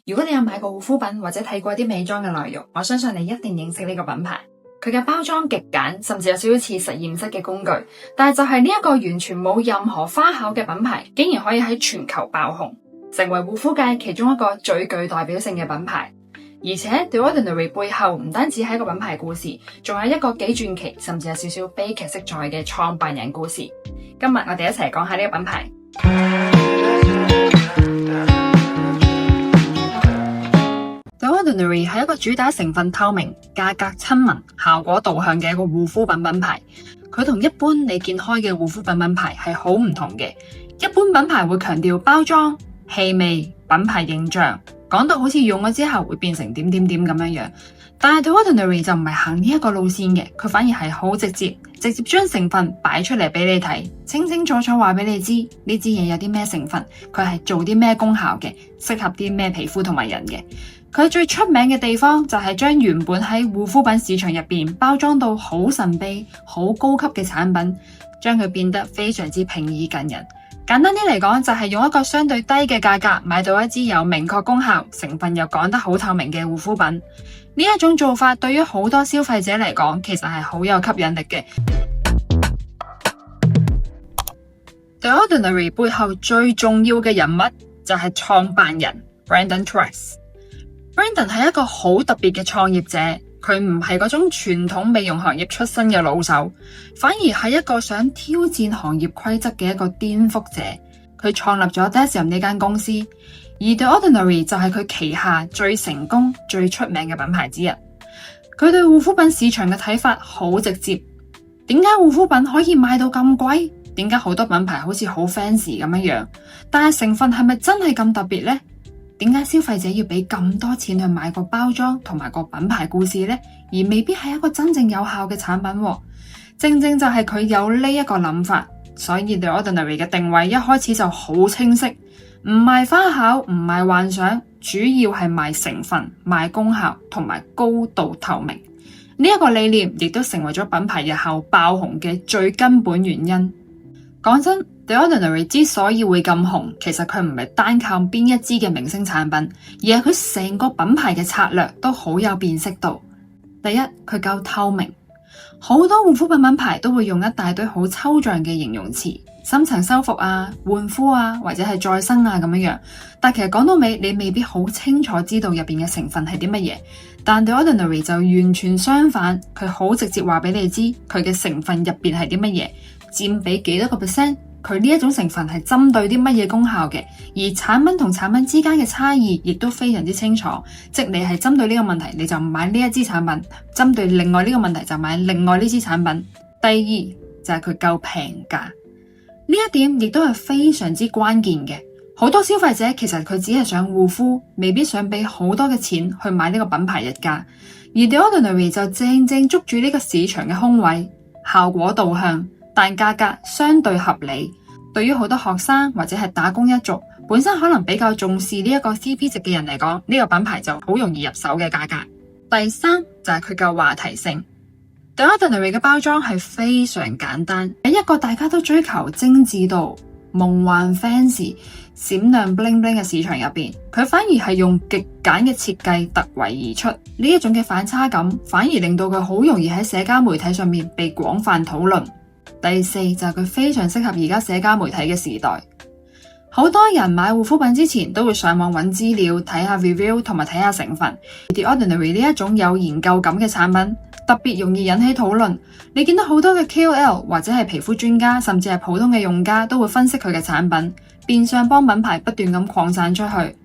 如果你有買過護膚品或者睇過啲美妝嘅內容，我相信你一定認識呢個品牌。佢嘅包裝極簡，甚至有少少似實驗室嘅工具。但係就係呢一個完全冇任何花巧嘅品牌，竟然可以喺全球爆紅，成為護膚界其中一個最具代表性嘅品牌。而且 The Ordinary 背後唔單止係一個品牌故事，仲有一個幾傳奇，甚至有少少悲劇色彩嘅創辦人故事。今日我哋一齊講下呢個品牌。The Ordinary 係一個主打成分透明、價格親民、效果導向嘅一個護膚品品牌。佢同一般你見開嘅護膚品品牌係好唔同嘅。一般品牌會強調包裝、氣味、品牌形象，講到好似用咗之後會變成點點點咁樣。但係 The Ordinary 就唔係行呢一個路線嘅，佢反而係好直接將成分擺出嚟俾你睇，清清楚楚話俾你知呢支嘢有啲咩成分，佢係做啲咩功效嘅，適合啲咩皮膚同埋人嘅。佢最出名嘅地方就係將原本喺護膚品市場入邊包裝到好神秘、好高級嘅產品，將佢變得非常之平易近人。簡單啲嚟講，就係用一個相對低嘅價格買到一支有明確功效、成分又講得好透明嘅護膚品。呢一種做法對於好多消費者嚟講，其實係好有吸引力嘅。The Ordinary 背後最重要嘅人物就係創辦人 Brandon Truss。Brandon 係一個好特別嘅創業者，佢唔係嗰種傳統美容行業出身嘅老手，反而係一個想挑戰行業規則嘅一個顛覆者。佢創立咗 Deciem 呢間公司，而 The Ordinary 就係佢旗下最成功、最出名嘅品牌之一。佢對護膚品市場嘅睇法好直接，點解護膚品可以賣到咁貴？點解好多品牌好似好 fancy 咁樣？但係成分係咪真係咁特別呢？點解消費者要俾咁多錢去買個包裝同埋個品牌故事呢？而未必係一個真正有效嘅產品喎。正正就係佢有呢一個諗法，所以 The Ordinary 嘅定位一開始就好清晰，唔賣花巧，唔賣幻想，主要係賣成分、賣功效同埋高度透明。呢一個理念亦都成為咗品牌日後爆紅嘅最根本原因。講真，The Ordinary 之所以會咁紅，其實佢唔係單靠邊一支嘅明星產品，而係佢成個品牌嘅策略都好有辨識度。第一，佢夠透明，好多護膚品品牌都會用一大堆好抽象嘅形容詞，深層修復啊、煥膚啊，或者係再生啊咁樣。但其實講到尾，你未必好清楚知道入邊嘅成分係啲乜嘢。但 The Ordinary 就完全相反，佢好直接話俾你知佢嘅成分入邊係啲乜嘢，佔比幾多個 %，佢呢一種成分係針對啲乜嘢功效嘅，而產品同產品之間嘅差異亦都非常之清楚。即你係針對呢個問題，你就買呢一支產品；針對另外呢個問題就買另外呢支產品。第二就係佢夠平價，呢一點亦都係非常之關鍵嘅。好多消費者其實佢只係想護膚，未必想俾好多嘅錢去買呢個品牌日價，而 The Ordinary 就正正捉住呢個市場嘅空位，效果導向，但價格相對合理。對於好多學生或者係打工一族，本身可能比較重視呢一個 CP 值嘅人嚟講，呢個品牌就好容易入手嘅價格。第三就係佢夠話題性。The Ordinary 嘅包裝係非常簡單，喺一個大家都追求精緻度、夢幻 fancy、閃亮 bling bling 嘅市場入邊，佢反而係用極簡嘅設計突圍而出。呢一種嘅反差感，反而令到佢好容易喺社交媒體上面被廣泛討論。第四就係佢非常適合而家社交媒體嘅時代，好多人買護膚品之前都會上網揾資料，睇下 review 同埋睇下成分。The Ordinary 呢一種有研究感嘅產品，特別容易引起討論。你見到好多嘅 KOL 或者係皮膚專家，甚至係普通嘅用家都會分析佢嘅產品，變相幫品牌不斷咁擴散出去。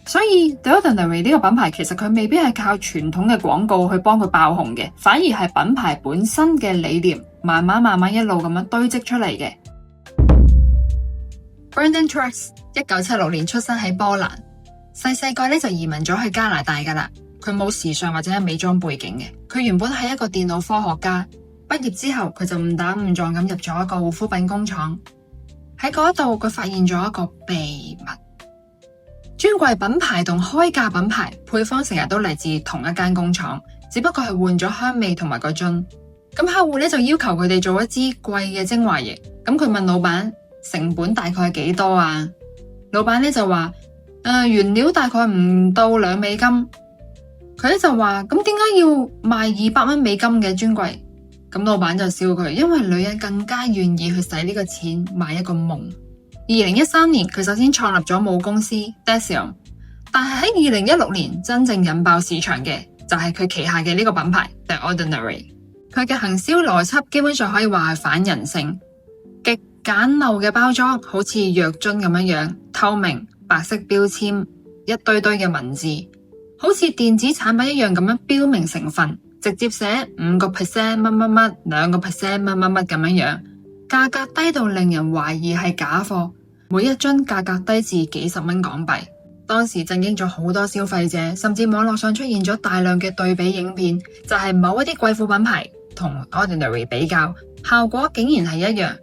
所以 The Ordinary 呢個品牌其實佢未必係靠傳統嘅廣告去幫佢爆紅嘅，反而係品牌本身嘅理念慢慢一路咁樣堆積出嚟嘅。Brandon Truss 1976年出生喺波蘭，細個咧就移民咗去加拿大噶啦。佢冇時尚或者係美妝背景嘅，佢原本係一個電腦科學家。畢業之後，佢就誤打誤撞咁入咗一個護膚品工廠。喺嗰度，佢發現咗一個秘密。專櫃品牌同開價品牌配方成日都嚟自同一間工廠，只不過係換咗香味同埋個樽。咁客戶咧就要求佢哋做一支貴嘅精華液。咁佢問老闆成本大概係幾多啊？老闆咧就話原料大概唔到$2，佢咧就話咁點解要賣$200嘅專櫃？咁老闆就笑佢，因為女人更加願意去使呢個錢買一個夢。2013年佢首先創立咗母公司 Deciem， 但係喺2016年真正引爆市場嘅就係佢旗下嘅呢個品牌 The Ordinary。佢嘅行銷邏輯基本上可以話係反人性，極簡陋嘅包裝，好似藥樽咁樣透明，白色標籤，一堆堆嘅文字，好似電子產品一樣咁樣標明成分，直接寫5%乜乜乜，2%乜乜乜咁樣，價格低到令人懷疑係假貨，每一樽價格低至幾十蚊港幣。當時震驚咗好多消費者，甚至網絡上出現咗大量嘅對比影片，就係某一啲貴婦品牌同 Ordinary 比較，效果竟然係一樣。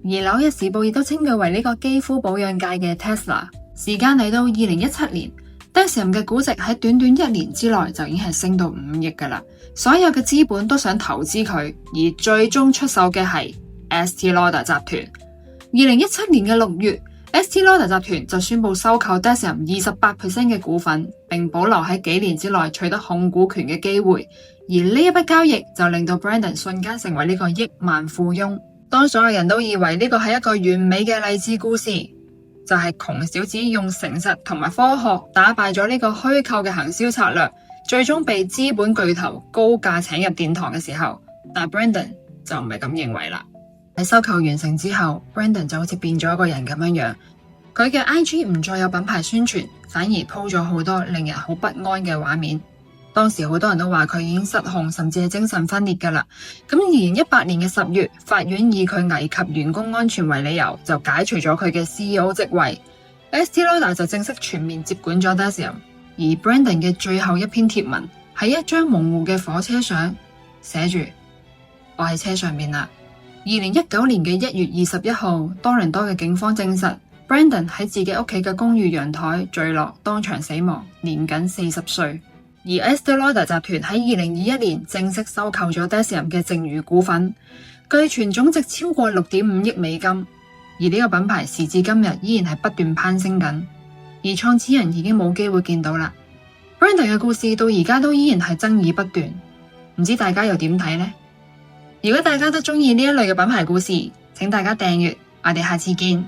而紐約時報亦都稱佢為呢個肌膚保養界嘅 Tesla。時間嚟到2017年，Deciem 嘅估值喺短短1年之內就已經係升到5億㗎喇，所有嘅資本都想投資佢，而最終出手嘅係 Estée Lauder 集團。2017年嘅6月，Estée Lauder 集團就宣布收購 Deciem 28% 嘅股份，並保留喺幾年之內取得控股權嘅機會。而呢一筆交易就令到 Brandon 瞬間成為呢個億萬富翁。當所有人都以為呢個係一個完美嘅勵志故事，就係窮小子用誠實同埋科學打敗咗呢個虛構嘅行銷策略，最終被資本巨頭高價請入殿堂嘅時候，但 Brandon 就唔係咁認為啦。喺收購完成之後， Brandon 就好似變咗一個人咁樣，佢嘅 IG 唔再有品牌宣傳，反而 po 咗好多令人好不安嘅畫面。當時好多人都話佢已經失控，甚至係精神分裂㗎喇。咁2018年嘅10月，法院以佢危及員工安全為理由，就解除咗佢嘅 CEO 職位。Estée Lauder 就正式全面接管咗 Deciem。而 Brandon 嘅最後一篇貼文係一張模糊嘅火車相，寫住我喺車上面啦。2019年嘅1月21號，多倫多嘅警方證實 Brandon 喺自己屋企嘅公寓陽台墜落，當場死亡，年僅40歲。而 Estée Lauder 集團喺2021年正式收購咗 Deciem 嘅剩餘股份，據傳總值超過$6.5億。而呢個品牌時至今日依然係不斷攀升緊，而創始人已經冇機會見到啦。Brandon 嘅故事到而家都依然係爭議不斷，唔知大家又點睇呢？如果大家都鍾意呢一類嘅品牌故事，請大家訂閱，我哋下次見。